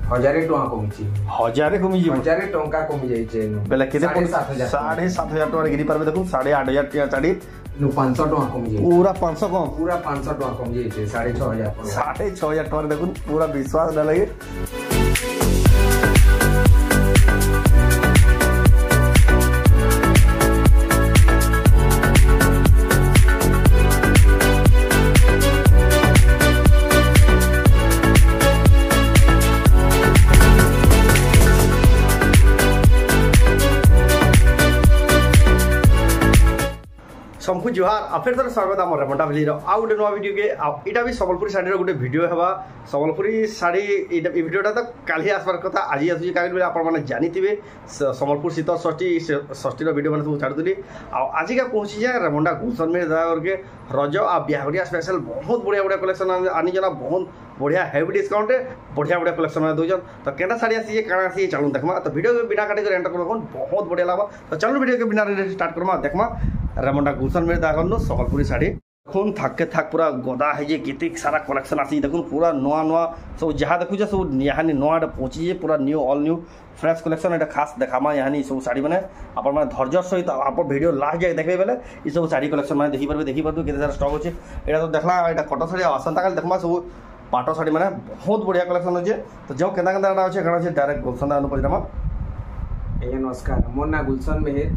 1000 टका कमिछि 1000 कमी जी 1000 टका कमी जाइछे बेला केते 7500 टका गिरी पारबे देखो 8500 टका साड़ी 500 टका कमी जाइछे पूरा 500 कम पूरा 500 टका कमी जाइछे 6500 टका देखो पूरा विश्वास न लगे सबको जुहार आ फिर थोड़ा स्वागत आम रेमंडा भैली आ गोटे नुआ वीडियो के यहाँ भी सम्बलपुरी शाढ़ी गोटे वीडियो है सम्बलपुरी शाढ़ी वीडियोटा तो काली आसबार कथा आज आसूँ कहीं आपने जानी सम्बलपुर शीतल षष्ठी वीडियो मैंने सब छाड़ी आजिका पहुँची जाए रेमंडा गुलशन में के रज आ बिहाघरिया स्पेशल बहुत बढ़िया बढ़िया कलेक्शन आनी जना बहुत बढ़िया हेवी डिस्काउंट बढ़िया बढ़िया कलेक्शन मैंने दौन तो केटा साड़ी आसी क्या आसी चलू देखमा तो वीडियो के बिना काटे एंटर कर बहुत बढ़िया लगा तो चलो वीडियो के बिना स्टार्ट करमा देखमा रेमंडा गुलशन में दागन सम्बलपुरी शाढ़ी देखुन थाके थाक पूरा गदा है केते सारा कलेक्शन आसी देखुन पूरा नुआ नुआ सब जहाँ देखुचे सब यहाँ नुआ पहुँची पूरा knew all new fresh collection एटा खास देखामा यहाँ सब शाढ़ी मैंने आप धैर्य सहित आप वीडियो लास्ट जाए देखे बेले ये सब शाढ़ी कलेक्शन मैंने देखिपारे केते सारा स्टॉक अच्छे यहाँ तो देखला यहाँ कटन शाढ़ी आसंता काल देखमा सब पाट शाढ़ी मैंने बहुत बढ़िया कलेक्शन अच्छे तो जो केना केना अच्छे कण अच्छे डायरेक्ट गुलशन दान पचारमा आज्ञा नमस्कार मोर ना गुलशन मेहर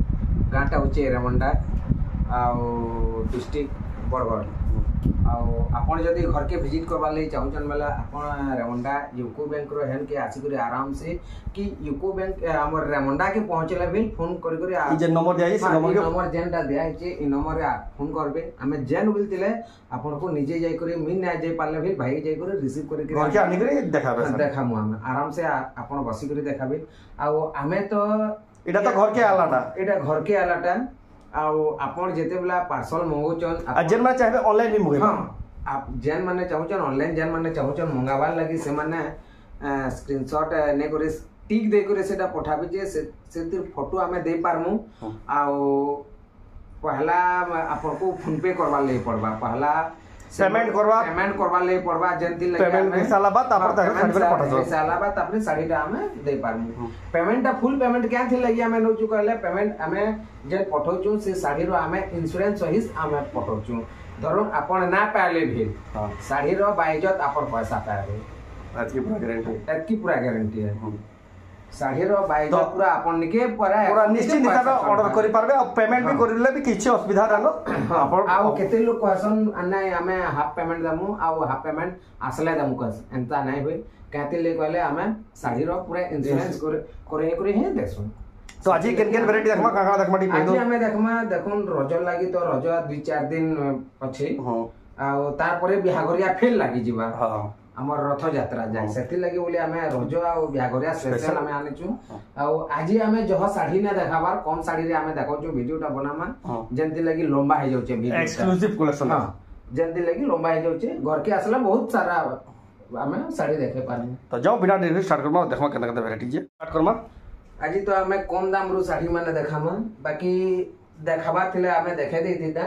गाँटा हूँ रेमंडा डिस्ट्रिक्ट बरगढ़ आपन जदि घर के विजिट करवा लगे चाहून बेला आपन रेमंडा यूको बैंक हेन के आसिक आराम से कि यूको बैंक हमर रेमंडा के पहुँचला भी फोन कर जे नंबर दिया से नंबर जेनटा दिया है इ नंबर रे फोन करबे हमें जेन बोलतिले आपन को निजे जाई करे मिन ना जाई पाले भी भाई जाई करे रिसीव करे घर के आनी करे देखाबे देखामु हम आराम से आपन बसी करे देखाबे आ हमें तो एटा तो घर के आलाटा एटा घर के आलाटा आपन जेते बेला पार्सल मंगोचन आ जेन माने चाहे ऑनलाइन भी मंगे हां आप जेन माने चाहूचन ऑनलाइन जेन माने चाहूचन मंगावार लगी से माने स्क्रीनशॉट ने करे टिक दे करे सेटा पठाबे जे से फोटो हमें दे पारमु आ पहला आपन को फोन पे करवा ले पड़बा पहला पेमेंट करवा ले पड़बा जेंति लगे पेमेंट के साला बाद तापर साड़ी पर पठा दो साला बाद तापर साड़ीटा हमें दे पारमु पेमेंटटा फुल पेमेंट क्या थी लगी हमें नो चुकले पेमेंट हमें जे पठौचु से साड़ी रो हमें इंश्योरेंस सहित हमें पठौचु धरो आपण ना पाले भी साड़ी रो बाइज्जत आपण पैसा पाबे आज की पूरा गारंटी है साड़ी रो बाइज्जत पूरा आपण के पूरा निश्चित हिसाब ऑर्डर करि पारबे और पेमेंट भी करिले भी किछि असुविधा रहलो आपण आ केते लोग कहसन नै हमें हाफ पेमेंट दमु आ हाफ पेमेंट आसले दमु कस एंता नै होय कहते ले कहले हमें साड़ी रो पूरा इंश्योरेंस करे हे देखसु तो आज केन वैरायटी देखमा काका देखमा टी आज हमें देखमा देखुन रज लागी तो रज 2-4 दिन अछि आ तार परे बिहाघरिया फेल लागी जीवा हां हमर रथ यात्रा जाय सेति लागि बोले हमें रज आ बिहाघरिया स्पेशल हमें आनिचु आ आज हमें जह साड़ी ना देखाबार कम साड़ी रे हमें देखाउचु वीडियोटा बनामा जेंति लागि लंबा हे जाउचे वीडियो एक्सक्लूसिव कलेक्शन हां जेंति लागि लंबा हे जाउचे घर के आसला बहुत सारा हमें साड़ी देखे पानी तो जाओ बिना देरी स्टार्ट करमा देखमा केना केना वैरायटी जे स्टार्ट करमा आज तो हमें कम दाम रो साड़ी माने देखामा बाकी देखाबा थिले हमें देखे दे दिता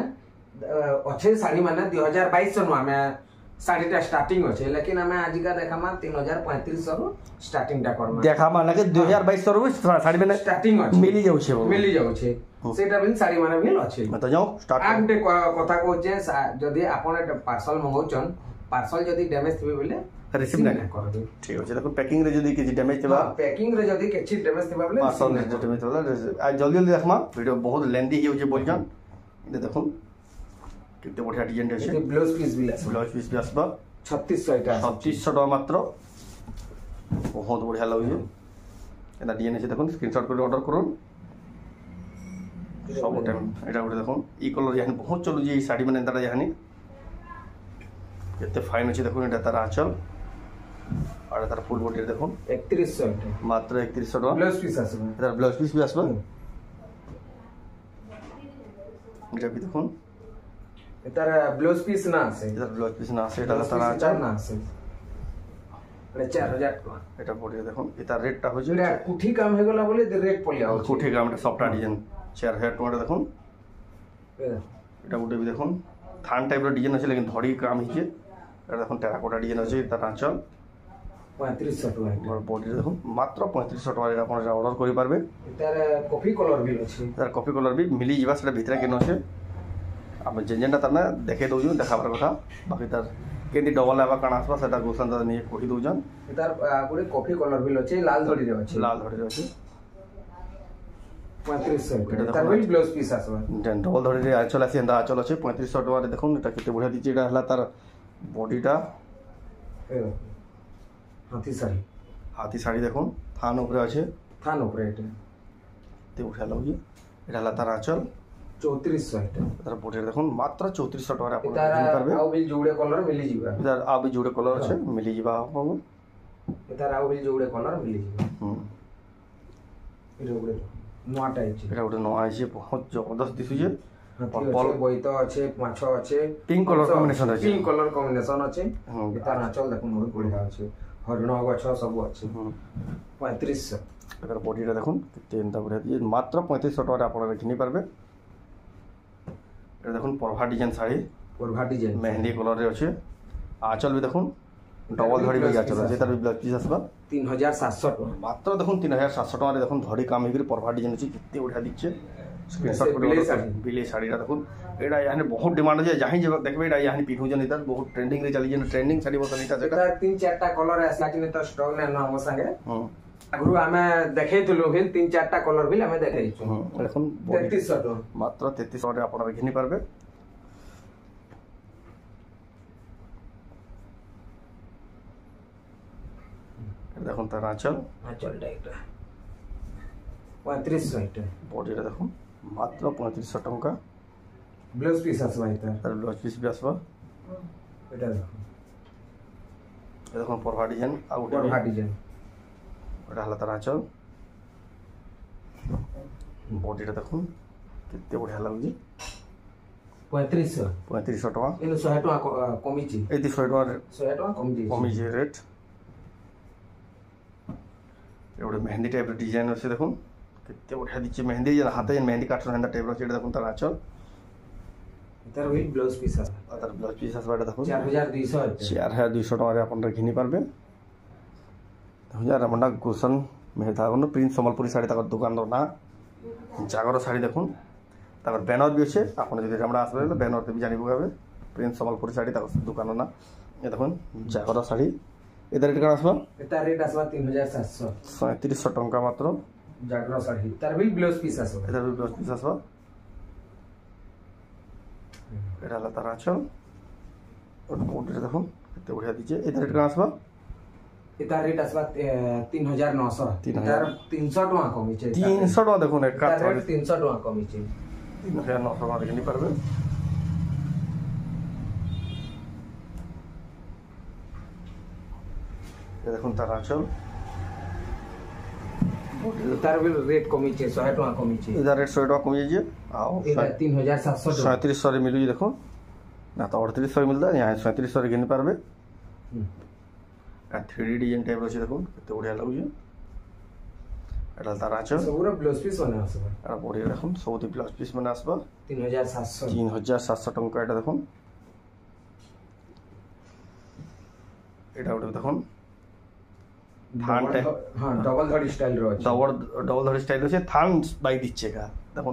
अच्छे साड़ी माने 2022 नो हमें साड़ीटा स्टार्टिंग अच्छे लेकिन हमें आज का देखामा 3035 रो स्टार्टिंग टा करमा देखामा लगे 2022 रो साड़ी माने स्टार्टिंग अच्छे मिली जाउछे सेटा बिन साड़ी माने भी अच्छे तो जाओ स्टार्ट आगटे कथा कहचे जदी आपण पार्सल मंगौचन पार्सल जदी डैमेज थिबे बोले रिसीव ना करबे ठीक अछि देखो पैकिंग रे जदी किछि डैमेज थिबा पैकिंग रे जदी किछि डैमेज थिबा बोले पार्सल रे डैमेज होला आ जल्दी जल्दी देखमा वीडियो बहुत लेंथी ही होजे बोलजन ये देखो कितने बढ़िया डिजाइन अछि ये ब्लाउज पीस भी आसबा 3600 टा 3600 टका मात्र बहुत बढ़िया लागै एना डिजाइन अछि देखो स्क्रीनशॉट कर ऑर्डर करू सब टाइम एटा गोटे देखो ई कलर यानी बहुत चलु जे साड़ी माने एंता यानी केते फाइन अछि देखो एटा तार आंचल और तार फुल बॉडी देखो 3100 मात्र 3100 टका ब्लाउज पीस आसबा तार ब्लाउज पीस भी आसबा एटा भी देखो तार ब्लाउज पीस ना आसे तार ब्लाउज पीस ना आसे एटा तार आंचल ना आसे 4000 टका एटा बॉडी देखो एटा रेटटा हो जे एटा कुठी काम हे गला बोले रेट पलिया कुठी काम एटा सॉफ्ट डिजाइन 4000 टका देखो एटा गोटे भी देखो थान टाइप रो डिजाइन अछि लेकिन धड़ी काम हिचे एटा देखो टेराकोटा डिजाइन अछि तार आंचल 3500 टका बॉडी देखो मात्र 3500 टका आपण ऑर्डर करि पारबे तार कॉफी कलर भी अछि तार कॉफी कलर भी मिली जिबा सेटा भितरे केनो छै हम जेनटा तना देखे दउजु देखाबर कथा बाकी तार केंदी डबल आबा काना आसबा सेटा गुसन त नहीं कहि दउजन तार गुडे कॉफी कलर भी अछि लाल धड़ी रे अछि 3500 तार भी ब्लाउज पीस आसबा देन डबल धड़ी रे आचल आसी अंदा आचल अछि 3500 टका रे देखुन एटा केते बढ़िया दिछि एटा हला तार बॉडीटा हाथी साड़ी देखुन थान ऊपर अछि थान ऊपर एटा ते उठा लउ एटा हला तार आचल 3400 एटा तार बॉडी देखुन मात्र 3400 टका रे आपण करबे आ भी जोड़े कलर मिली जिबा तार आ भी जोड़े कलर अछि मिली जिबा आपण तार आ भी जोड़े कलर मिली जिबा एटा गुडे नोटा अछि एटा गुडे नोआ अछि बहुत जबरदस्त दिसु जे पर्पल बोइतो अछि माछो अछि पिंक कलर कॉम्बिनेशन अछि पिंक कलर कॉम्बिनेशन अछि तार नाचल देखुन बहुत बढ़िया अछि हरिण गछ सब अछि 3500 एकर बॉडी रे देखुन केते एंता बढ़िया दिए मात्र 3500 टका रे आपण किनि पारबे एटा देखुन परभा डिजाइन मेहंदी कलर रे अछि आंचल भी देखुन डबल धड़ी भी आंचल अछि तार भी ब्लाउज पीस आसबा 3700 टका मात्र देखुन 3700 टका रे देखुन धड़ी काम हेगिर परभा डिजाइन अछि केते बढ़िया दिछे स्क्रीनशॉट बिले साड़ी रा देखुन एडा यानी बहुत डिमांड जे जाहि जे देखबे एडा यानी पिन्हु जन इधर बहुत ट्रेंडिंग रे चली जन ट्रेंडिंग साड़ी बतन इटा जगह 3-4टा कलर आसा कि त स्टॉक ने हम संगे अगरु हमें देखै दलो फिर 3-4टा कलर भी हमें देखै छु देखुन 3300 टका मात्र 3300 रे आपण घिनि पारबे देखुन तार आंचल टाइट 3500 एटा बॉडी रे देखुन मात्र 3500 टका ब्लाउज पीस आसबा तार ब्लाउज पीस भी आसबा एटा देखुन परभा डिजाइन आ परभा डिजाइन एटा हला तार आंचल बॉडी रे देखुन केते बढ़िया लागुजी 3500 टका इन 100 टका कमी छि एति 100 टका कमी छि रेट एवढे मेहंदी टाइप डिजाइन अछि देखुन केते बढ़िया दिछि मेहंदी जे हाथे मेहंदी काटन हंदा टाइप रो छै देखुन तार आंचल तार भी ब्लाउज पीस आ तार ब्लाउज पीस आसबा देखुन 4200 टका रे अपन घिनि पारबे हजार रमंडा गुसन मेहतागन प्रिंस संबलपुरी साड़ी ताकर दुकान रो ना जागर साड़ी देखुन ताकर बैनर भी अछि अपन जदि हमरा आसबे बैनर ते भी जानि बुगाबे प्रिंस संबलपुरी साड़ी ताकर दुकान ना ये देखुन जागर साड़ी एदा रेट करा आसबा एता रेट आसबा 3700 3700 टका मात्र जागर साड़ी तार भी ब्लाउज पीस आसबा एदा भी ब्लाउज पीस आसबा एटा ला तार आंचल और बॉडी देखुन केते बढ़िया दिजे एदा रेट करा आसबा एता रेट आसबा 3900 तार 300 टका कमी छै 300 टका देखुन एक का 300 टका कमी छै 3900 टका रे किनि पारबे ये देखुन तार आंचल तार भी रेट कमी छै 100 टका कमी छै इधर रेट 100 टका कमी जे आओ एटा 3700 टका 3700 रे मिलु देखो ना तो 3800 रे मिलदा यहां 3700 रे किनि पारबे आ 3D डिजाइन टाइप रो छै देखो केते बढ़िया लागु जे एटा तार आंचल सबरो ब्लाउज पीस बना आसबा आ बढ़िया देखो सबो ब्लाउज पीस बना आसबा 3700 टका एटा देखो एटा उठे देखो थान हां डबल धड़ी स्टाइल रो छै डबल धड़ी स्टाइल रो छै थान बाई दिचे का देखो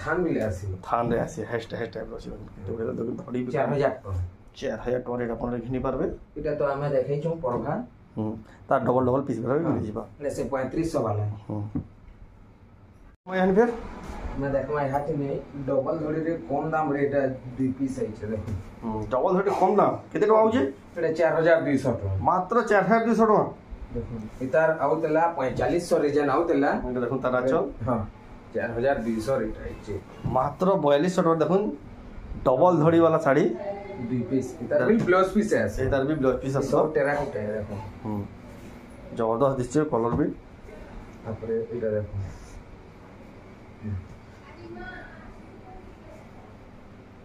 थान भी ले आसी थान रे आसी हेस्ट टाइप रो छै देखो धड़ी 4000 टका 4000 टका रे अपन घिनि पारबे एटा तो हमें देखै छु परभा तार डबल पीस भर मिल जिबा ले से 3500 वाला मैं यानी फिर मैं देखमा हाथ में डबल धड़ी रे कम दाम रे एटा 2 पीस है छै देखो डबल धड़ी कम दाम केते टका आउ जे एटा 4200 टका मात्र 4200 टका देखो इतार आउतला 4500 रीजन आउतला देखो तार आचल हां 4200 रेट है छै मात्र 4200 टका देखुन डबल धड़ी वाला साड़ी 2 पीस इतार भी ब्लाउज पीस है इतार भी ब्लाउज पीस है सब टेराकोटा है देखो जबरदस्त दिसছে कलर भी তারপরে এটা দেখো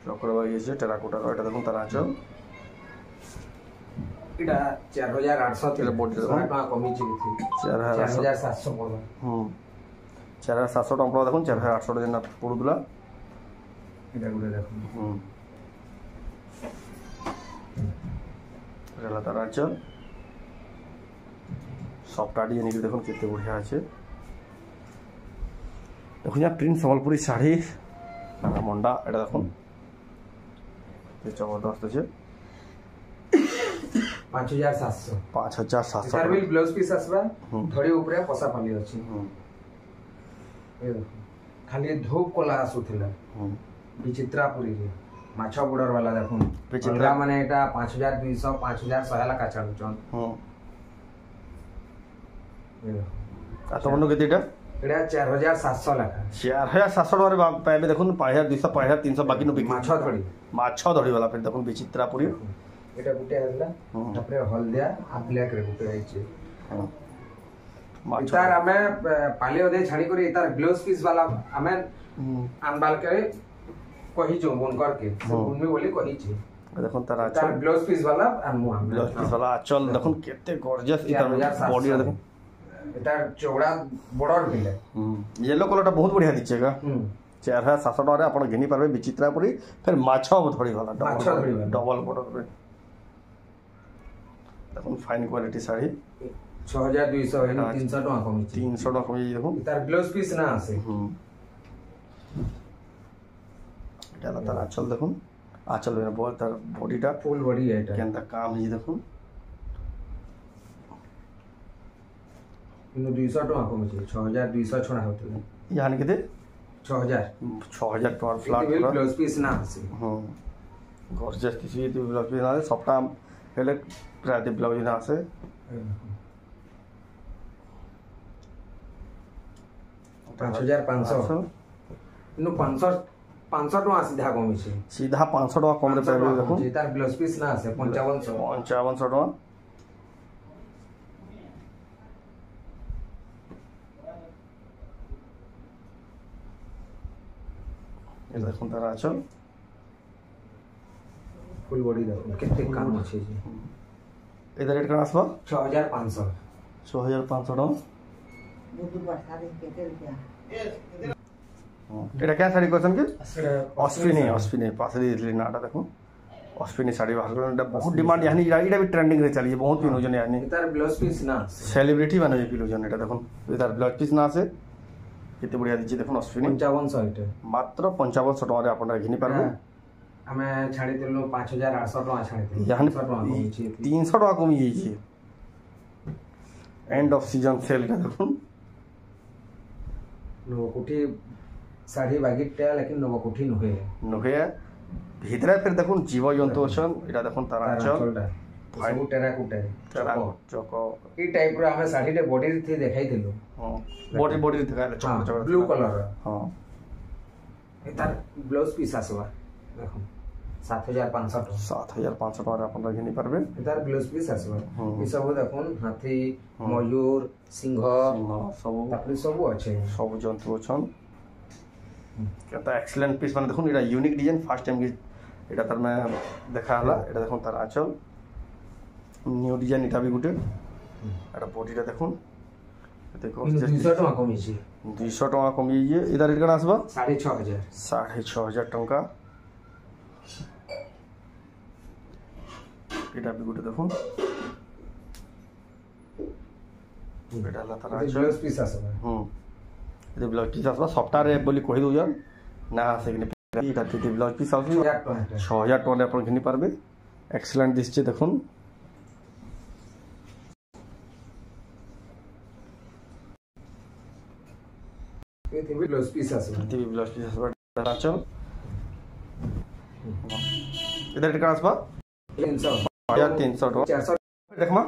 চক্রবাই এসে টেরাকোটা এটা দেখুন তার আঁচল এটা 4800 এর বডি টাকা কমিছে কি 4700 পড়লো 4700 টাকা দেখুন 4800 টাকা না পড়ুদলা এটা গুলো দেখুন এটা তার আঁচল सफ्टा डिजाइन देखो केते बढ़िया अच्छे देखो यहाँ प्रिंट सम्बलपुरी शाढ़ी मंडा एटा देखो जबरदस्त अच्छे 5700 5700 एटार भी ब्लाउज पीस आसबा धड़ी ऊपर पसा पाली अछि ए देखो खाली धूप कोला आसुथिला विचित्रापुरी रे माछा बॉर्डर वाला देखो विचित्रा माने एटा 5200 5100 ला का चालू चन ए आ तमनो केतेटा एटा 4700 लाखा 4700 रे पाइबे देखो 5200 5300 बाकी नो माछा धड़ी वाला फिर देखो विचित्रापुरी एटा गुटे हल्ला तापरे हल्दिया आ ब्लैक रे गुटे आइचे इतार हमें पालियो दे छाड़ी करी इतार ब्लाउज पीस वाला हमें अनबाल के कहि जो बोन करके उनमे बोली कहि छी देखो तारा तार ब्लाउज पीस वाला अनमु ब्लाउज पीस वाला चल देखो केते गॉर्जियस इतार बॉडी देखो इतार चौड़ा बॉर्डर बिले येलो कलर ता बहुत बढ़िया दिचेगा 4700 टका रे आपण घेनी पारबे विचित्रापुरी फिर माछा धड़ी वाला डबल बॉर्डर पे देखो फाइन क्वालिटी साड़ी 6200 है 300 टका कमी 300 टका कमी देखो तार ब्लाउज पीस ना आसे एटा तार आंचल देखो आंचल में बहुत तार बॉडीटा फुल बॉडी है एटा केनता काम है देखो इनो 200 टका कमी 6200 छणा होतले यानी केते 6000 टका फ्लैट ब्लाउज पीस ना आसे गॉर्जियस दिसी ब्लाउज पीस ना सबटा हेले प्राइस ब्लाउज ना आसे 5500 इनो 500 टका सीधा कमी छे सीधा 500 टका कम रे पाइबे देखो तार ब्लाउज पीस ना आसे 5500 टका ये देखो तारा आचल फुल बॉडी देखो केते काम अछि जे इधर रेट करा आसबा 6500 टका एटा क्या साड़ी क्वेश्चन के अश्विनी पास दे नाटा देखो अश्विनी साड़ी बाहर एटा बहुत डिमांड यानी एटा भी ट्रेंडिंग रे चली बहुत पिनो जने यानी इतार ब्लाउज पीस ना सेलिब्रिटी माने भी पिलो जने एटा देखो इतार ब्लाउज पीस ना से केते बढ़िया दिछि देखो अश्विनी 5500 एटा मात्र 5500 टका रे आपण घिनी पारबे हमें छाड़ी दिलो 5800 टका छाड़ी दिलो यानी 300 टका कमी जाई एंड ऑफ सीजन सेल का देखो नो कोठी साड़ी बागिटा लेकिन नो कोठी नहे भीतर फिर देखो जीव जंतु अछन एटा देखो तारा चल फाइन टेराकोटा चको ई टाइप रो हमें साड़ी रे बॉडी रे देखाई दिलो हां बॉडी देखाइले चको ब्लू कलर हां एतार ब्लाउज पीस आसबा देखो 7500 टका रे अपन घिनी पारबे एतार ब्लाउज पीस आसबा ई सब देखो हाथी मयूर सिंह सब तापरे सब अछि सब जंतु अछन केता एक्सीलेंट पीस माने देखो एटा यूनिक डिजाइन फर्स्ट टाइम एटा तार में देखा हला एटा देखो तार आचल न्यू डिजाइन एटा भी गुटे एटा बॉडीटा देखो देखो 200 टका कमी छी 200 टका कमी जे इधर रेट कना आसबा 6500 टका एटा भी गुटे देखो एटा ला तार आचल ब्लाउज पीस आसबा ये ब्लाउज पीस आसबा सफ्टवेयर ऐप बोली कहि दउ जन ना से एटा ती ब्लाउज पीस आसबा 6000 टका अपन घिनी पारबे एक्सीलेंट दिस छे देखुन ये भी ब्लाउज पीस आसबा चल इधर रेट कना आसबा 300 टका 400 देखमा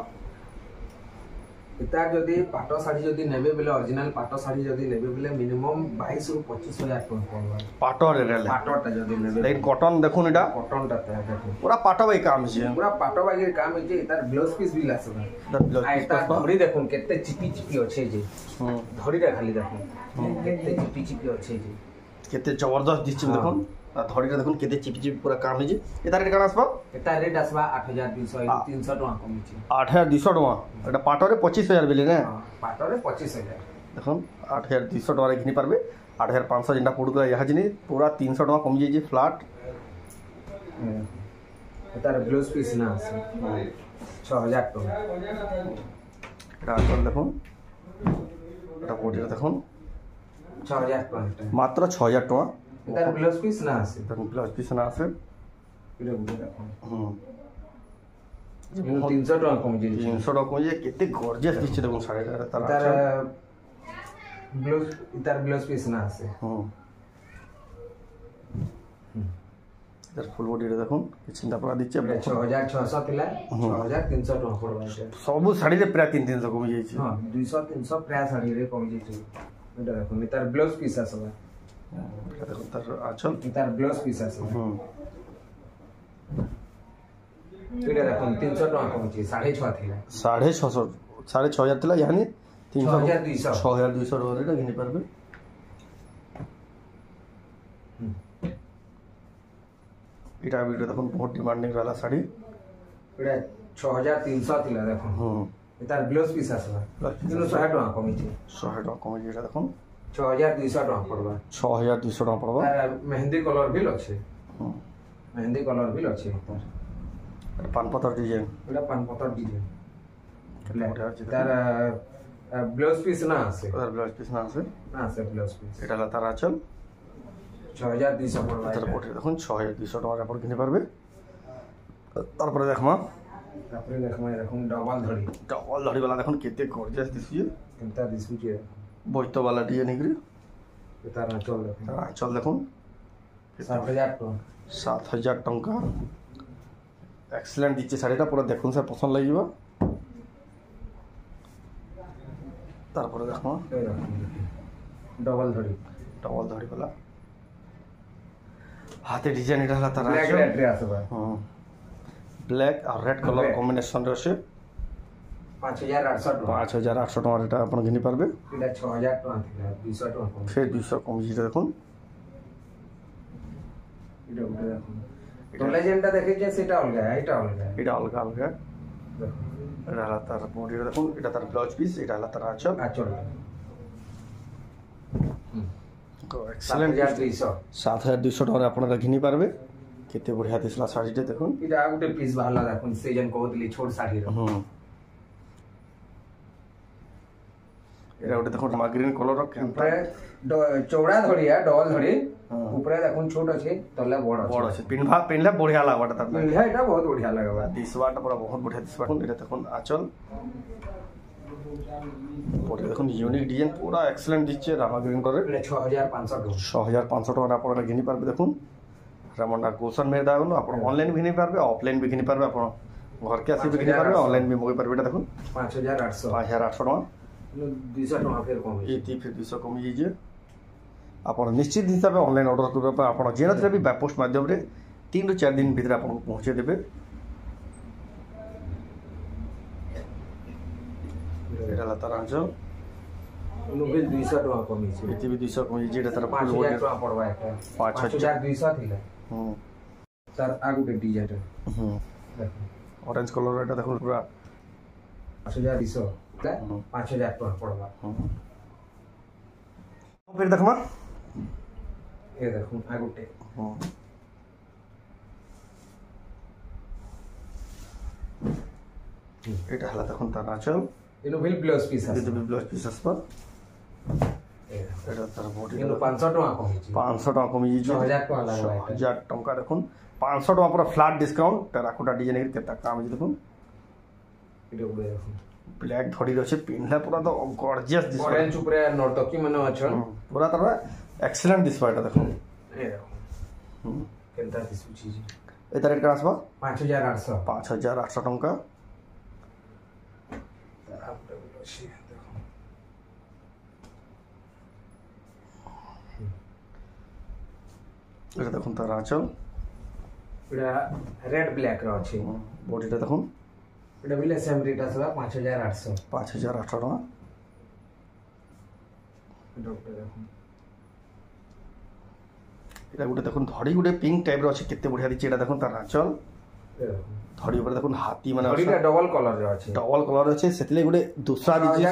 इता जदी पाटो साड़ी जदी नेबे बेले ओरिजिनल पाटो साड़ी जदी नेबे बेले मिनिमम 22 ରୁ 25000 टका पाटो रे पाटोटा जदी नेबे लेकिन कॉटन देखुन एटा कॉटनटा देखो पूरा पाटो बाई काम छे पूरा पाटो बाई काम छे इतार ब्लाउज पीस भी लासबा आइता धड़ी देखुन केते चिपी अछि जे धड़ीटा खाली देखुन केते चिपी अछि जे केते जबरदस्त दिछि देखुन धड़ीटा देखुन केते चिपी पूरा काम है जे एता रेट कना आसबा एता रेट आसबा 8200 300 टका कमी छे 8200 टका एटा पाटो रे 25000 बेले ने पाटो रे 25000 देखुन 8200 टका रे घिनी पारबे 8500 जिंदा पड़ुगा यहा जिनी पूरा 300 टका कम जाई जे फ्लैट एता ब्लाउज पीस ना आसे 6000 टका এটা আঁচল দেখুন, এটা বডিটা দেখুন 6000 টাকা, মাত্র 6000 টাকা। এটার ব্লাউজ পিস না আছে, দেখুন ব্লাউজ পিস না আছে। এটা বুঝে রাখো। 300 টাকা কমিয়ে 300 টাকা কমিয়ে কেতে গর্জিয়াস দিচ্ছে দেখুন শাড়িটা। তার ব্লাউজ পিস না আছে। এটার ফুল বডিটা দেখুন চিন্তা করা দিচ্ছে 6600 ଥିଲା, 6300 টাকা পড়বা। ସବୁ ଶାଢ଼ୀରେ ପ୍ରାୟ 300 କମି ଯାଇଛି। ହଁ 200 300 ପ୍ରାୟ ଶାଢ଼ୀରେ କମି ଯାଇଛି। এটা দেখুন তার ব্লাউজ পিস আসবা, এটা দেখুন তার আঁচল, তার ব্লাউজ পিস আসবা। এটা দেখুন 300 টাকা কমিছে, 6.5 ଥିଲା, 650 6000 ଥିଲା, यानी 6200 6200 টাকা ঘিনি পারবে। এটা ভিডিও দেখুন বহুত ডিমান্ডিং रहला শাড়ি। এটা 6300 ଥିଲା দেখুন। তার ব্লাউজ পিস আসবা, কিন্তু 100 টাকা কমিছে, 100 টাকা কমিছে। এটা দেখুন 6200 টাকা পড়বা, 6200 টাকা পড়বা। আর মেহেন্দি কলর বিল আছে, মেহেন্দি কলর বিল আছে। এটা পানপতর ডিজাইন, এটা পানপতর ডিজাইন। তার ব্লাউজ পিস না আছে, তার ব্লাউজ পিস না আছে, না আছে ব্লাউজ পিস। এটা হলো তার আঁচল, 6200 পড়বা। তার বডি দেখুন 6200 টাকা আপনি কিনে পারবে। তারপরে দেখমা, তারপরে দেখমা এরকম ডবল ধড়ি वाला দেখুন কেতে গর্জিয়াস দিছি, কেনটা দিছুছে বইতো वाला ডিজাইন নিগরি। তার আঁচল দেখুন, তার আঁচল দেখুন 7000 টাকা, 7000 টাকা। এক্সেলেন্ট দিচ্ছে শাড়িটা, পুরো দেখুন স্যার পছন্দ লাগিব। তারপরে দেখো ডবল ধড়ি वाला হাতে ডিজাইন, এটা হলো তার ব্ল্যাক রেড রে আসবা। ব্ল্যাক আর রেড কালার কম্বিনেশন রয়েছে। 5800 টাকা, 5800 টাকা এটা আপনি কিনে পারবে। এটা 6000 টাকা ଥିଲା, 200 টাকা কম, ফের 200 কমিয়ে দেখুন। এটা উঠে দেখুন, তোলে যেটা দেখেছে সেটা অলগা, এটা অলগা, এটা অলগা অলগা। এটা হলো তার বডিটা দেখুন, এটা তার ব্লাউজ পিস, এটা হলো তার আঁচল। এক্সেলেন্ট 7200 টাকা আপনারা কিনে পারবে। কেতে বঢ়িয়া দিছলা শাড়িটা দেখুন। এটা গুটে পিস ভালো দেখুন, সেজন কହୁଥିଲି ছোট শাড়ির। এটা ওটা দেখুন গ্রিন কলর, উপরে চৌড়া ধড়িয়া ডবল ধড়ি, উপরে দেখুন ছোট আছে, তলে বড় আছে। পিনলে বঢ়িয়া লাগবাটা, তার পিনলে এটা বহুত বঢ়িয়া লাগবা, দিসবাটা পুরো বহুত বঢ়িয়া দিসবা। এটা দেখুন আঁচল, পরে দেখুন ইউনিক ডিজাইন, পুরো এক্সেলেন্ট দিচ্ছে রামা গ্রিন কলর। এটা 6500 টাকা, 6500 টাকা আপনারা কিনে পারবে। দেখুন রামন্ডা গুলশন মেয়ে দাগুন আপনার অনলাইন भी কিনে পারবে, অফলাইন भी কিনে পারবে, আপনার ঘরকে আসি भी কিনে পারবে, অনলাইন भी মগাই পারবে। এটা দেখুন 5800 টাকা, 200 টাকা ফের কম হইছে, এটি ফের 200 কমি যাইছে। আপনার নিশ্চিত হিসাবে অনলাইন অর্ডর করবে, আপনার যেনথিলে भी বাই পোস্ট মাধ্যমে 3 ରୁ 4 দিন ভিতরে আপনাকে পৌঁছে দেবে। এটা হলো তার আঁচল, 200 টাকা কমিছে, এটি भी 200 কমি যাইছে। এটা তার 5000 টাকা পড়বা, এটা 5200 ଥିଲା। তার আগুতে ডিজাইনটা দেখুন অরেঞ্জ কালার, এটা দেখুন পুরো 5200 5000 টাকা পড়বা। ফের দেখমা এ দেখুন আগুতে, এটা হলো দেখুন তার আঁচল, এনো বিল ব্লাউজ পিস আছে, এটা ব্লাউজ পিস আসবা। এটা তার বডি, এনো 500 টাকা কমিছে, 500 টাকা কমি যাইছে, 6000 টাকা লাগবা। 6000 টাকা দেখুন, 500 টাকা পুরো ফ্ল্যাট ডিসকাউন্ট। টেরাকোটা ডিজাইনের কেতে কাম দেখুন। এটা উড়ে দেখুন ব্ল্যাক ধড়ি রয়েছে, পিনলে পুরো তো গর্জিয়াস দিছে। অরেঞ্জ উপরে নর্তকি মানে আছে, পুরো তার এক্সেলেন্ট দিছে। এটা দেখুন এ দেখুন কেনটা দিছুছি, এটা রেট কেন আসবা 5800, 5800 টাকা। এটা দেখুন তার আঁচল, এটা রেড ব্ল্যাক র আছে, বডিটা দেখুন। এটা বিলে সেম রেট আসবা 5800, 5800 টাকা। এটা গোটে দেখুন ধড়ি গোটে পিঙ্ক টাইপর আছে, কেতে বঢ়িয়া দিচ্ছে। এটা দেখুন তার আঁচল, ধড়ি উপরে দেখুন হাতি মানে ডবল কলর আছে, ডবল কলর আছে, সেতলে গোটে দুসরা দিচ্ছে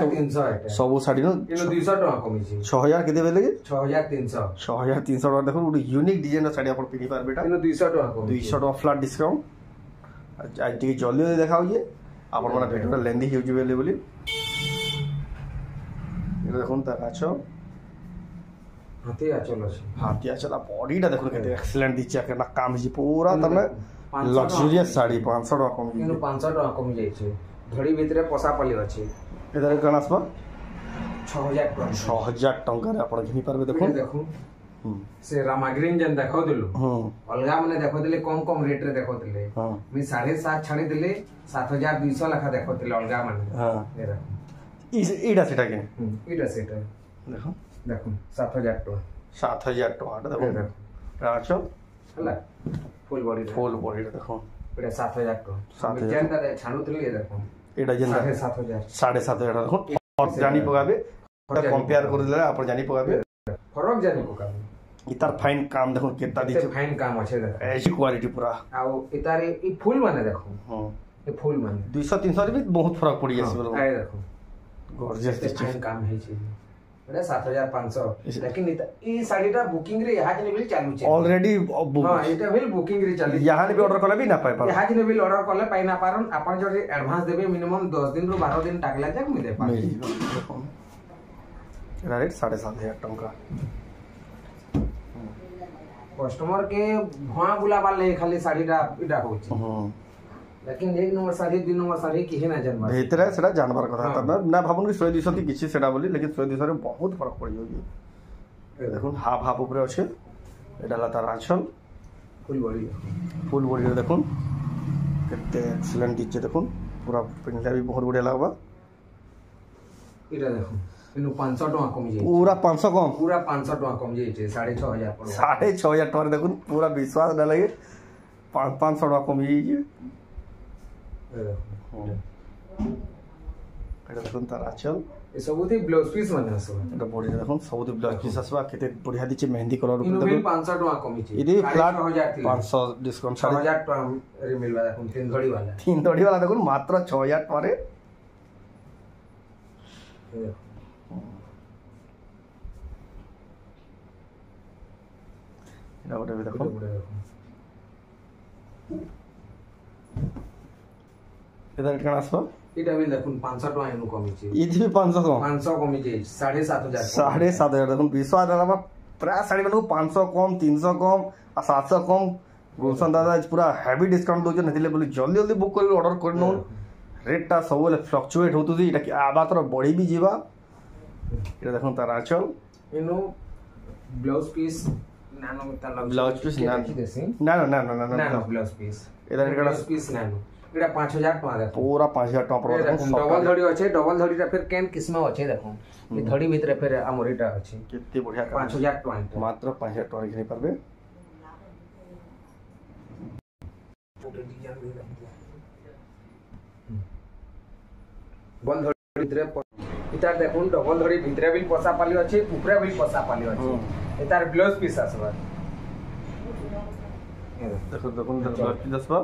সবু শাড়ি নো। 200 টাকা কমিছে, 6000 কেতে বেলে 6300, 6300 টাকা। দেখুন গোটে ইউনিক ডিজাইনের শাড়ি আপনি পিনি পারবে। এটা 200 টাকা কমিছে, 200 টাকা ফ্ল্যাট ডিসকাউন্ট। আজ টিকে জলদি দেখা হচ্ছে, আপনার ভিডিওটা লেন্দি হয়ে যাবে বলে এটা দেখুন তার আঁচল হাতি আঁচল আছে হাতি আঁচল বডিটা দেখুন কেতে এক্সিলেন্ট দিচ্ছে একটা কাম ହେଇଛି পুরা তারমানে লক্সরিয়াস শাড়ি 500 টাকা কম কিন্তু 500 টাকা কমি যাইছে ধড়ি ভিতরে পসা পালি আছে এদারে কান আসবা 6000 টাকা 6000 টাকারে আপন ঘিনি পারবে দেখুন দেখুন से रामाग्रीन जन देखो दिलु अलगा माने देखो दिले कम कम रेट रे देखो दिले मी 7.5 छाड़ी दिले 7200 लखा देखो दिले अलगा माने हां एरा इडा सेटा के इडा सेटा देखो देखो 7000 टका 7000 टका देखो राचो हला फुल बॉडी देखो एटा 7000 टका 7000 जेंता छाणु दिले देखो एटा जेंता 7500 देखो और जानी पगाबे कंपेयर कर दिले आपण जानी पगाबे फरक जानी पगाबे इतार फाइन काम देखो केता दिचे फाइन काम আছে দেখো ऐसी क्वालिटी पूरा आ इतारे ई फुल माने देखो हां ए फुल माने 200 300 रे भी बहुत फरक पड़ी जासी बोलो आए देखो गॉर्जियस फाइन काम है छी एटा 7500 लेकिन ई साड़ीटा बुकिंग रे यहां के भी चालू छे ऑलरेडी हां एटा भी बुकिंग रे चालू यहां भी ऑर्डर करले भी ना पाए यहां के भी ऑर्डर करले पाई ना पारन अपन जो एडवांस देबे मिनिमम 10 दिन रो 12 दिन टाकला जाक मी दे पाई रेट 7500 टका कस्टमर के भुआ बुलावा ले खाली साड़ीटा इडा होची लेकिन एक नंबर साड़ी 2 नंबर साड़ी की है ना जानबा भीतर सेटा जानबार कथा तब ना भाबुन कि 100 200 की किछि सेटा बोली लेकिन 100 200 रे बहुत फरक पड़ी होगी ए देखुन हाफ हाफ ऊपर আছে এটা লা তার আঁচল ফুল বডি দেখুন কেতে এক্সিলেন্ট দিচ্ছে দেখুন পুরা পিনলা भी बहुत बढ़िया लागबा এটা দেখুন इनु 500 टका कम जाई पूरा 500 कम पूरा 500 टका कम जाई छे 6500 पर 6500 टका देखुन पूरा विश्वास न लगे 500 टका कम जाई छे এটা দেখুন তার আঁচল ए सबुती ब्लाउज पीस माने आसो এটা বডি দেখুন सबुती ब्लाउज पीस আসবা কেতে बढ़िया দিচ্ছে মেহেंदी কলর इनु भी 500 टका कम छे इदी फ्लैट 500 डिस्काउंट 6000 टका रे मिलबा देखुन तीन धड़ी वाला देखुन मात्र 6000 टका रे এটা ওটা দেখুন এটা কেন আসবা এটা भी দেখুন 500 টাকা এনু কমিছে ইদি 500 কম 500 কমিছে 7500 7500 দেখুন বিশ্বাস দাদা প্রায় শাড়ি মানুষ 500 কম 300 কম আর 700 কম গুলশন দাদা পুরা হেভি ডিসকাউंट দউছ নথিলে বলি জলদি জলদি বুক কৰি অর্ডার কৰি নন রেটটা সবলে ফ্লকচুয়েট হতুছি এটা আবার তোর বড়ি বি ଯିବା এটা দেখুন তার আঁচল এনু ব্লাউজ পিস নানো মিতা লাগ ব্লাউজ পিস না ব্লাউজ পিস এটা ব্লাউজ পিস নানো এটা 5000 টাকা দেখো पूरा 5000 টাকা পড়া দেখুন ডবল ধড়ি আছে ডবল ধড়িটা ফের কেন কিসমা আছে দেখুন এই ধড়ি ভিতরে ফের আমরিটা আছে কেতে বঢ়িয়া 5000 টাকা মাত্র 5000 টাকা কিনে পারবে বল ধড়ি ভিতরে इतार देखुन डबल धड़ी भितरे भी पसा पाली अछि ऊपरे भी पसा पाली अछि इतार ब्लाउज पीस आसबा देखो देखुन ब्लाउज पीस आसबा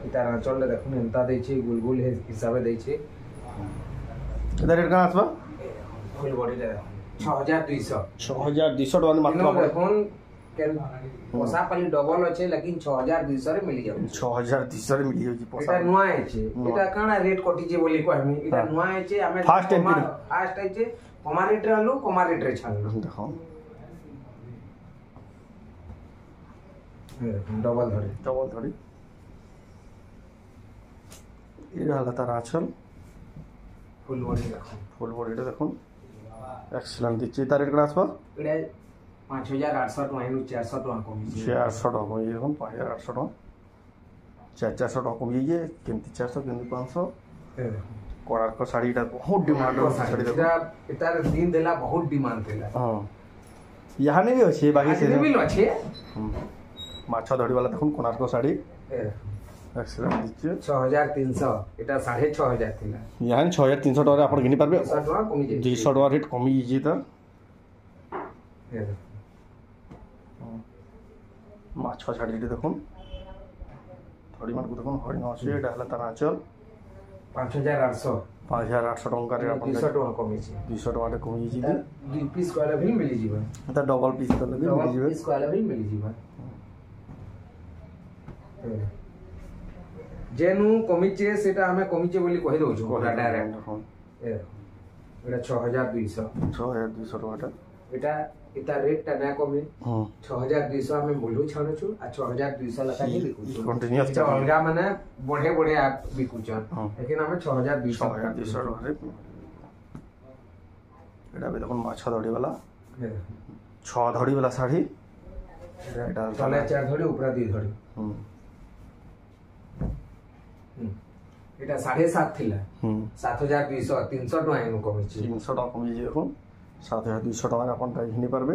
इतार चल देखुन एंता दै छी गुलगुल हे हिसाबे दै छी इधर रेट का आसबा फुल बॉडी ले 6200 टका मात्र देखुन केन पसा पाली डबल अछि लेकिन 6200 रे मिल जाउ 6200 रे मिल जाउ जी पसा एटा नुआ अछि एटा काना रेट कटि जे बोली कहमी एटा नुआ अछि हमें फास्ट अछि कमा रेट रे आलू कमा रेट रे छानलु देखो डबल धड़ी এটা হলো তার আঁচল ফুল বডিটা দেখুন এক্সেলেন্ট দিচ্ছে তার রেট কত আসবে এটা 5800 টাকা এনু 400 টাকা কমিছে 400 টাকা কমিয়ে দেখুন 5800 টাকা 400 টাকা কমিয়ে কেমতি 400 কেমতি 500 কোরারক শাড়িটা বহুত ডিমান্ড শাড়ি দেখুন এটার দিন দেলা বহুত ডিমান্ড দেলা হ্যাঁ ইয়ানে भी আছে বাকি से भी আছে মাছ ধড়ি वाला দেখুন কোরারক শাড়ি এক্সেলেন্ট দিচ্ছে 6300 এটা 6500 থিলা ইয়ান 6300 টাকা আপন কিনি পারবে 200 টাকা কমি যাই 200 টাকা রেট কমি যাই তো মাছ শাড়িটি দেখুন ধড়ি মানকু দেখুন হরিণ আছে এটা হলো তার আঁচল 5800 টাকা রে আপন 200 টাকা কমিছে 200 টাকা কমি যাই দুই পিস কয়লা भी मिली जीवा এটা ডবল পিস করলে भी मिली जीवा पिस कयला भी मिली जीवा जेनु कमिचे सेटा हमें कमिचे बोली कहि दउछु पूरा डायरेक्ट এটা 6200 টাকা এটা এটা রেটটা না কমে 6200 আমি মূল্য ছাড়ুଛୁ আর 6200 লেখা হি বিকুଛୁ কন্টিনিউয়াস এটা অলগা মানে বড়ে বড়ে আপ বিকুছন লেকিন আমি 6200 টাকা এটা भी দেখুন মাছ ধড়ি वाला 6 ধড়ি वाला শাড়ি এটা তলে 4 ধড়ি উপরে 2 ধড়ি এটা 7.5 থিলা 7200 300 টাকা এনু কমিছি 300 টাকা কমিছি দেখুন 7200 টাকা আপন তাই ঘিনি পারবে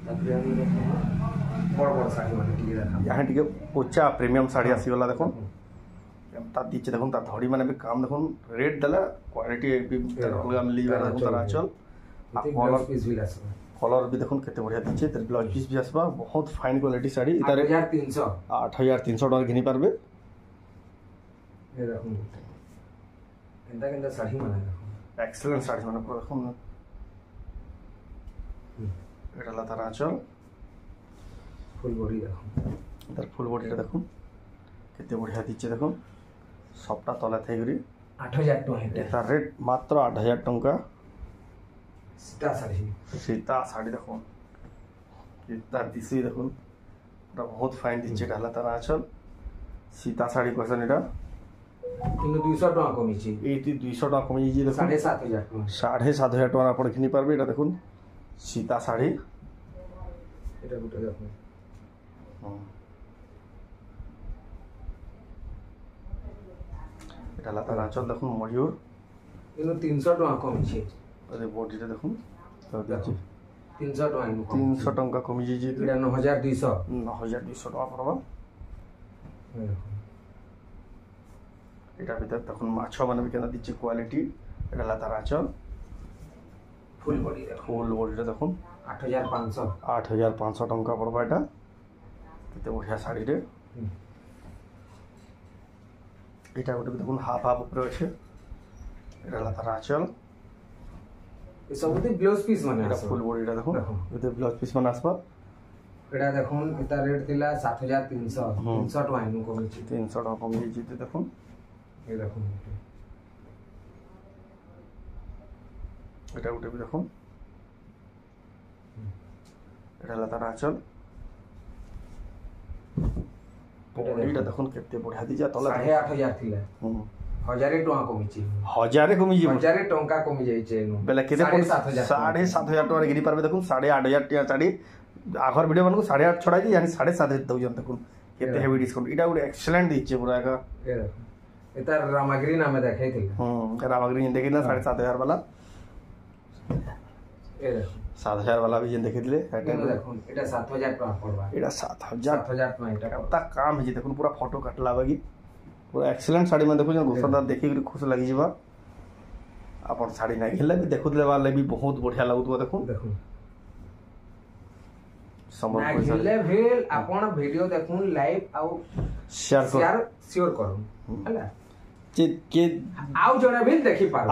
তারপরে আমি বড় বড় শাড়ি মানে টিকে দেখা यहाँ টিকে উচ্চা প্রিমিয়াম শাড়ি আসি वाला দেখুন তার দিচ্ছে দেখুন তার ধড়ি মানে কাম দেখুন রেট দেলা কোয়ালিটি অলগা মিলি যাবে দেখুন তার আঁচল কলর পিস भी আসবে कलर भी देखो केते बढ़िया दिच्छे तर ब्लाउज पीस भी आसबा बहुत फाइन क्वालिटी साड़ी इतार 8300 8300 टाका घिनी पारबे ए देखो केंदा केंदा साड़ी माने देखो एक्सीलेंट साड़ी माने पूरा देखो এটা লা তার আঁচল ফুল বডি দেখো তার ফুল বডিটা দেখো কেতে बढ़िया দিচ্ছে দেখো সবটা তলা থাইগরি 8000 টাকা এটা তার রেট মাত্র 8000 টাকা सीता साड़ी देखो तार दिसी देखो এটা बहुत फाइन দিচ্ছে এটা হলা তার আঁচল सीता साड़ी কইছেন এটা কিন্তু 200 টাকা কমিছি এইটি 200 টাকা কমিয়ে দিয়েছি দেখুন 7500 টাকা 7500 টাকা আপনি কিনি পারবে এটা দেখুন सीता শাড়ি এটা গুটা দেখুন এটা হলা তার আঁচল দেখুন ময়ূর কিন্তু 300 টাকা কমিছি আরে বডিটা দেখুন তার দিচ্ছে 300 টাকা 300 টাকা কমিয়ে দিয়েছি এটা 9200 9200 টাকা পড়বা এটা ভিতর তখন মাছ মানে কেনা দিচ্ছে কোয়ালিটি এটা হলা তার আঁচল ফুল বডি দেখো ফুল বডিটা দেখুন 8500 টাকা পড়বা এটা এতে বঢ়িয়া শাড়ি রে এটা গোটে দেখুন হাফ হাফ উপরে আছে এটা হলা তার আঁচল এই সবতে ব্লাউজ পিস মানে এটা ফুল বডিটা দেখুন এতে ব্লাউজ পিস মানে আসবা এটা দেখুন এটা রেট দিলা 7300 300 টাকা এনু কমিছি 300 টাকা কমিয়ে দিতে দেখুন এই দেখুন এটা গোটে দেখুন এটা হলা তার আঁচল বডিটা দেখুন কেতে বঢ়িয়া দিছা তলা 8500 থিলা 1000 টাকা কমিছি 1000 কমি যাব 1000 টাকা কমি যাইছে এনু বেলা কেতে 7500 টাকা গিরি পারবে দেখুন 8500 টাকা শাড়ি আগর ভিডিও মানকু 8.5 ছড়াই দি জানি 7.5 দউজন দেখুন কেতে হেভি ডিসকাউন্ট এটা গোটে এক্সেলেন্ট দিচ্ছে পুরা একা এটা রামাগিরি নামে দেখাইছিল রামাগিরি দেখি না 7500 वाला এ দেখুন 7000 वाला भी যেন দেখিলে এটা দেখুন এটা 7000 টাকা পড়বা এটা 7000 টাকা এটা তা কাম হই দেখুন পুরা ফটো কাটলা বাকি পুরা এক্সেলেন্ট শাড়ি মানে দেখুন গোসাদার দেখি খুশ লাগি যাবা আপন শাড়ি নাই খেলে भी देखु देवा भी बहुत बढ़िया लागुतबा देखुन দেখুন संभव खेले भेल अपन वीडियो देखुन लाइव आउ शेयर श्योर करू हला के आउ जने भी देखि पार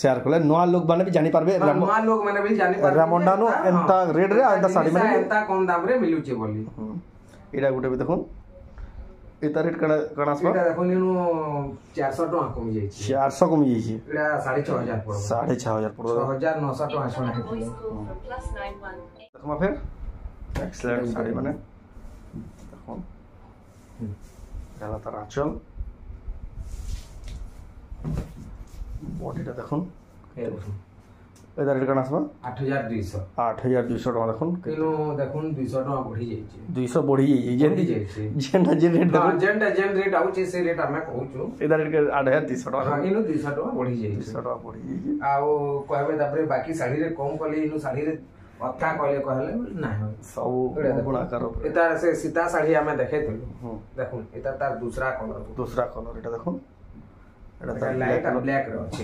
शेयर करले नवा लोग माने भी जानि पारबे नवा लोग माने भी जानि पारबे रामंडानो एंता रेड रे एंता साड़ी माने एंता कम दाम रे मिलुचे बोली एटा गुटे भी देखुन एता रेट कणा आसबा एटा देखुन इनु 400 टका कमी जाई 400 कमी जाई छी एटा 6500 पड़ो 6500 पड़ो 6900 टका सोना है देखमा फिर एक्सीलेंट साड़ी माने देखो এটা তার আঁচল বডিটা দেখুন এই দেখুন এটা রেট কানা আসবা 8200 টাকা দেখুন কিলো দেখুন 200 টাকা বঢ়ি যাইছে 200 বঢ়ি যাইছে যেন্দি যাইছে যেন্টা যে রেট দেখুন যেন রেট আউছে সে রেট আমি कहूछु এটা রেট 8200 টাকা ইনো 200 টাকা বঢ়ি যাইছে 200 টাকা বঢ়ি যাইছে আও কইবে তারপরে বাকি শাড়ি রে কম কলে ইনো শাড়ি রে অথা কলে কহলে না সব গুণা করো এটা সে সীতা শাড়ি আমি দেখাইছিল দেখুন এটা তার दूसरा কলর এটা দেখুন এটা লাইট আর ব্ল্যাক রে আছে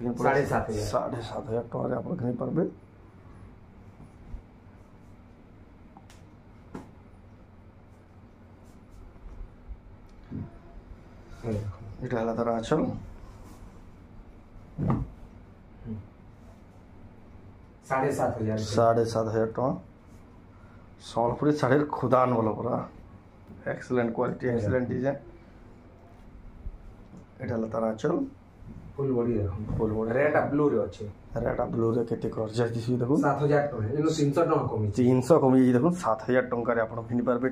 7500 টাকা আপনি কিনে পারবে এটা হলো তার আঁচল 7500 টাকা সম্বলপুরি শাড়ির খুদান বলো পুরা এক্সেলেন্ট কোয়ালিটি এক্সেলেন্ট ডিজাইন এটা হলো তার আঁচল फुल बॉडी देखो फुल बॉडी रेड आ ब्लू रे अछि रेड आ ब्लू रे केते गॉर्जियस दिसि देखो 7000 टका इनो 300 टका कमी 300 कमी देखो 7000 टका रे आपण किनि पारबे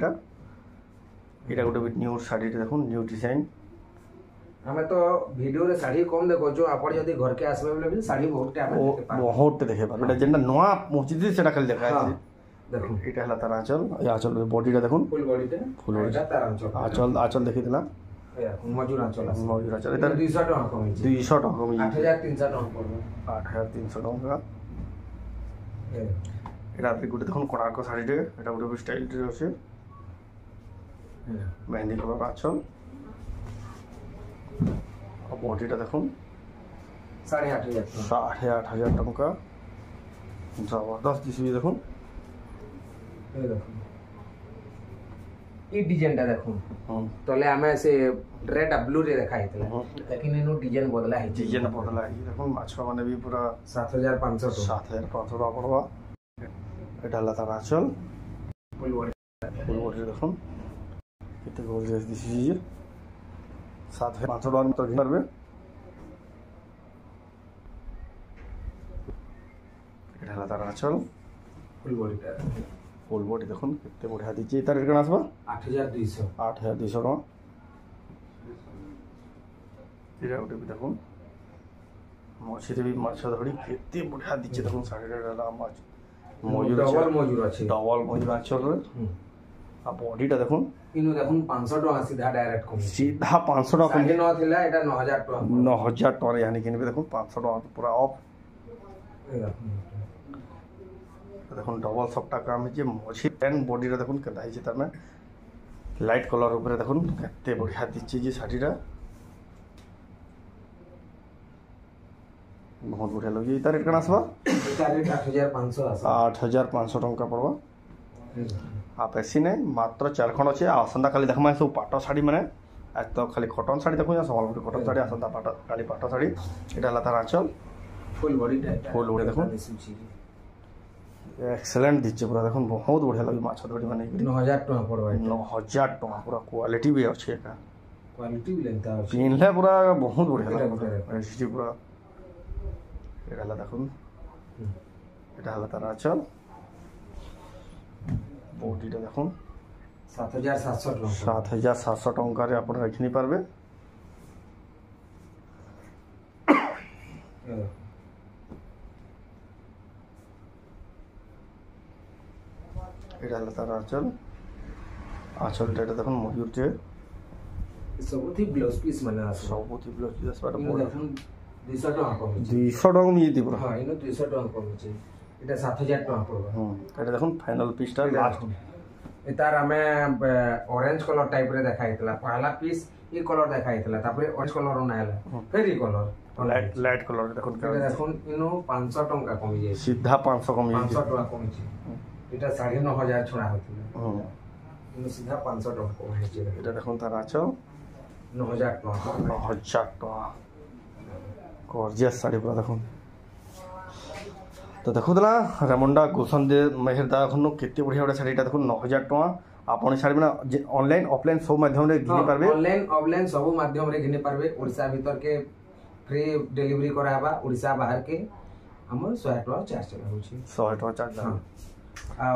एटा गोटे न्यू साड़ी देखो न्यू डिजाइन हमें तो वीडियो रे साड़ी कम देखो जो आपण यदि घर के आसबे बोले भी साड़ी बहुत बहुत देखे पार बेटा जेना नवा मस्जिद सेटा खाली देखा है देखो एटा हला तार आंचल या आंचल बॉडीटा देखो फुल बॉडीटा फुल बॉडी तार आंचल आंचल देखि दिला मजूर आंचल एटा 200 टका कमी 200 टका कमी 8300 टका पड़बो 8300 टका एटा आपे गुटे देखो कोणार्क साड़ी रे एटा गुटे स्टाइल रे আছে मेहंदी कलर आंचल और बॉडीटा देखो 8500 टका जबरदस्त दिसबी देखो ए देखो ई डिजाइनटा देखो तले हमें से रेड आ ब्लू रे देखाइतला लेकिन इनो डिजाइन बदला है डिजाइन बदला है देखो माछा माने भी पूरा 7500 टका पड़वा एटा ला तार आंचल फुल बॉडी देखो कितने गॉर्जियस दिसि 7500 टका में तो घिनरबे एटा ला तार आंचल फुल बॉडी देखो कितने बढ़िया दीजिए तार रेट कना आसबा 8200 टका एटा गोटे भी देखो मछली भी माछ धड़ी कितने बढ़िया दीजिए देखो साड़ी रे माछ मयूर डबल मयूर आंचल रे आ बॉडीटा देखो इनो देखो 500 टका सीधा डायरेक्ट कम सीधा 500 टका कम न थिला एटा 9000 टका 9000 टका यानी कि देखो 500 टका पूरा ऑफ देखो डबल सबटा काम है जे मछी पेन बॉडी रे देखो केता है जे तार में लाइट कलर ऊपर देखो केते बढ़िया दिछि जे साड़ी रा बहुत बढ़िया लगे इता रेट कना आसबा इता रेट 8500 टका पड़बा आप ऐसी नहीं मात्र 4 खंड अच्छे आसंता खाली देखमा सब पाट साड़ी माने आज तो खाली कॉटन साड़ी देखो संबलपुर कॉटन साड़ी आसंता पाट खाली पाट साड़ी एटा हला तार आंचल फुल बॉडी देखो एक्सीलेंट दिचे पूरा देखो बहुत बढ़िया लगे माछ धड़ी माने 9000 टका पड़बा 9000 टका पूरा क्वालिटी भी अच्छे का क्वालिटी भी लेंता है पिनले पूरा बहुत बढ़िया लगे एसटी पूरा एटा हला देखो एटा हला तार आंचल बॉडीटा देखो 7700 टका रे आपण रखनी पारबे एटा तार आंचल डेटा देखो मयूर जे सबथि ब्लाउज पीस माने आस सबथि ब्लाउज पीस बाटा देखो 200 टका कम 200 टका में येती पूरा हां इनो 200 टका कम छै एटा 7000 टका पड़बा एटा देखो फाइनल पीसटा लास्ट एतार हमें ऑरेंज कलर टाइप रे देखाइतला पहला पीस ई कलर देखाइतला तापरे ऑरेंज कलर नाइला फिर ई कलर लाइट कलर देखो देखो इनो 500 टका कमी जाय सीधा 500 कमी 500 टका कमी छै एटा 9500 छड़ा होतिला इनो सीधा 500 टका कमी छै एटा देखो तार आंचल 9000 टका गॉर्जियस साड़ी पूरा देखो तो देखो दला रेमुंडा गुलशन दे मेहरदा खनो केते बढ़िया बढ़िया साड़ीटा देखो 9000 टका आपण साड़ी में ऑनलाइन ऑफलाइन सब माध्यम रे घिनी पारबे ऑनलाइन ऑफलाइन सब माध्यम रे घिनी पारबे ओडिसा भीतर के फ्री डिलीवरी कराबा ओडिसा बाहर के हमर 100 टका चार्ज लागो छी 100 टका चार्ज लागो आ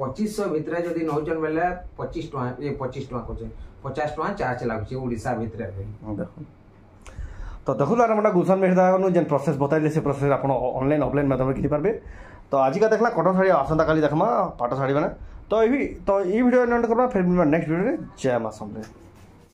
2500 भीतर जदी नौजन बेले 25 टका ये 25 टका को 50 टका चार्ज लागो छी ओडिसा भीतर देखो तो देखो रेमुंडा गुलशन मेहरदा जेन प्रोसेस बताइले से प्रोसेस आपण ऑनलाइन ऑफलाइन माध्यम रे घिनी पारबे तो आज का देखला कॉटन साड़ी आसंता काली देखमा पाट साड़ी माने तो ये वीडियो एंड करबा फिर नेक्स्ट वीडियो रे जय मां समले।